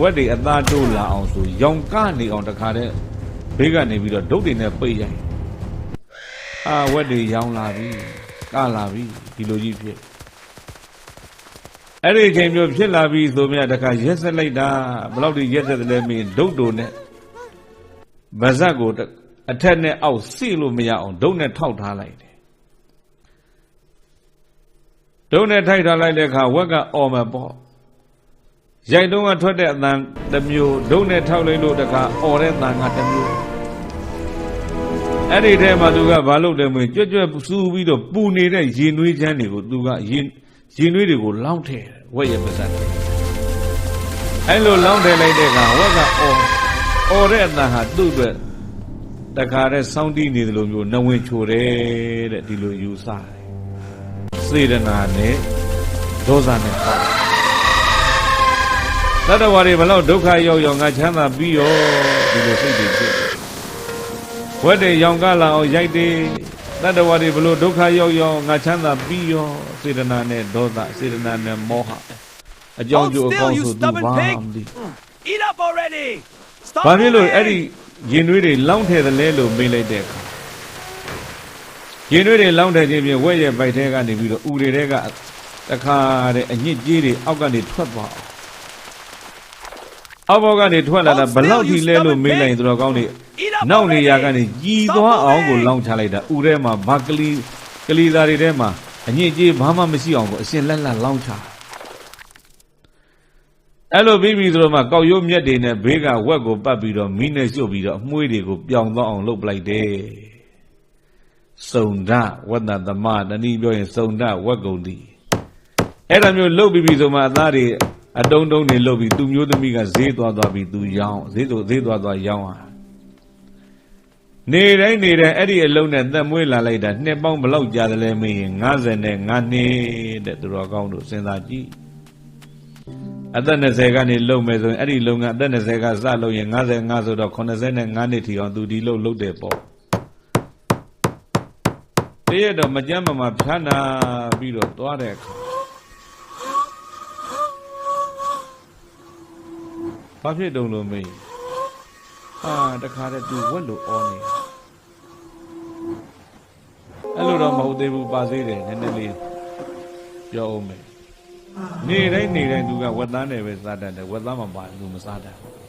ဝက်တွေအသားတိုးလာအောင်ဆိုရောင်ကနေအောင်တခါတည်းဘေးကနေပြီးတော့ဒုတ်တွေနဲ့ပိတ်ရိုက်ဝက်တွေရောင်လာပြီကလာပြီဒီလိုကြီးဖြစ်အဲ့ဒီအချိန်မျိုးဖြစ်လာပြီဆိုမြတ်တခါရက်ဆက်လိုက်တာဘယ်လောက်ထိရက်ဆက်တယ်လဲမင်းဒုတ်တို့နဲ့ဗဇက်ကိုအထက်နဲ့အောက်စိလို့မရအောင်ဒုတ်နဲ့ထောက်ထားလိုက်တယ်ဒုတ်နဲ့ထိုက်ထားလိုက်တဲ့အခါဝက်ကအော်မှာပေါ့ရိုက်တုံးကထွက်တဲ့အတန်တစ်မျိုးဒုတ်နဲ့ထောက်လိုက်လို့တခါအော်တဲ့အတန်ကတစ်မျိုးအဲ့ဒီထဲမှာသူကဘာလုပ်တယ်မင်းကြွက်ကြွက်စူးပြီးတော့ပူနေတဲ့ရင်နွေးချမ်းတွေကိုသူကရင်နွေးတွေကိုလောင်းထည့်ဝက်ရဲ့ပါစက်အဲ့လိုလောင်းထည့်လိုက်တဲ့အခါဝက်ကအော်တဲ့အတန်ဟာသူ့အတွက်တခါတည်းစောင်းတီးနေသလိုမျိုးနဝင်ချိုတယ်တဲ့ဒီလိုယူဆတယ်စေတနာနဲ့ဒေါသနဲ့ပေါ့သတ္တဝါတွေဘလောက်ဒုက္ခရောက်ရောက်ငါချမ်းသာပြီးရောဒီလိုစိတ်တွေဖြစ်ဝက်တွေရောင်ကလာအောင်ရိုက်တယ်သတ္တဝါတွေဘလို့ဒုက္ခရောက်ရောက်ငါချမ်းသာပြီးရောစေတနာနဲ့ဒေါသစေတနာနဲ့မောဟအကြောင်းကျိုးအကောင်းဆိုသူဘာမသိဘာဖြစ်လို့အဲ့ဒီရင်နွေးတွေလောင်းထည့်တယ်လဲလို့မေးလိုက်တဲ့အခါရင်နွေးတွေလောင်းထည့်ခြင်းဖြင့်ဝက်ရဲ့ဗိုက်ထဲကနေပြီးတော့ဥတွေထဲကတခါတဲ့အညစ်ကြေးတွေအောက်ကနေထွက်သွားအောက်ဘောကနေထွက်လာတာဘလောက်ထိလဲလို့မေးလိုက်ရင်တော်ကောင်းနေနောက်နေရာကနေကြီးသွားအောင်ကိုလောင်းချလိုက်တာဥထဲမှာဘာကလီသားတွေထဲမှာအညစ်ကြေးဘာမှမရှိအောင်ကိုအရှင်လက်လောင်းချအဲ့လိုပြီးပြီဆိုတော့မှကောက်ရိုးမြက်တွေနဲ့ဘေးကဝက်ကိုပတ်ပြီးတော့မီးနဲ့ရှို့ပြီးတော့အမွှေးတွေကိုပြောင်းသွားအောင်လုပ်ပလိုက်တယ်စုံဒဝတ္တသမတနည်းပြောရင်စုံဒဝက်ကုန်သည်အဲ့ဒါမျိုးလုပ်ပြီးပြီဆိုမှအသားတွေအတုံးတွေလုပ်ပြီးသူမျိုးသမီးကဈေးသွားပြီးသူရောင်းဈေးသွားရောင်းနေတိုင်းအဲ့ဒီအလုံးနဲ့သက်မွေးလာလိုက်တာနှစ်ပေါင်းဘယ်လောက်ကြာတယ်လဲမင်း55နှစ်တဲ့သူတော်ကောင်းတို့စဉ်းစားကြည့်အသက်20ကနေလုံမယ်ဆိုရင်အဲ့ဒီလုံကအသက်20ကစလို့ရင်55ဆိုတော့85နှစ်ထီအောင်သူဒီလုပ်တယ်ပေါ့တရက်တော့မကြမ်းမဖြားနာပြီးတော့သွားတဲ့အခါဘာဖြစ်တုံလို့မေးတခါတည်းသူဝက်လို့အောနေအဲ့လိုတော့မဟုတ်သေးဘူးပါသေးတယ်နည်းနည်းလေးပြောအောင်မယ်နေတိုင်းသူကဝက်သားနဲ့ပဲစားတတ်တယ်ဝက်သားမှပါသူမစားတတ်ဘူး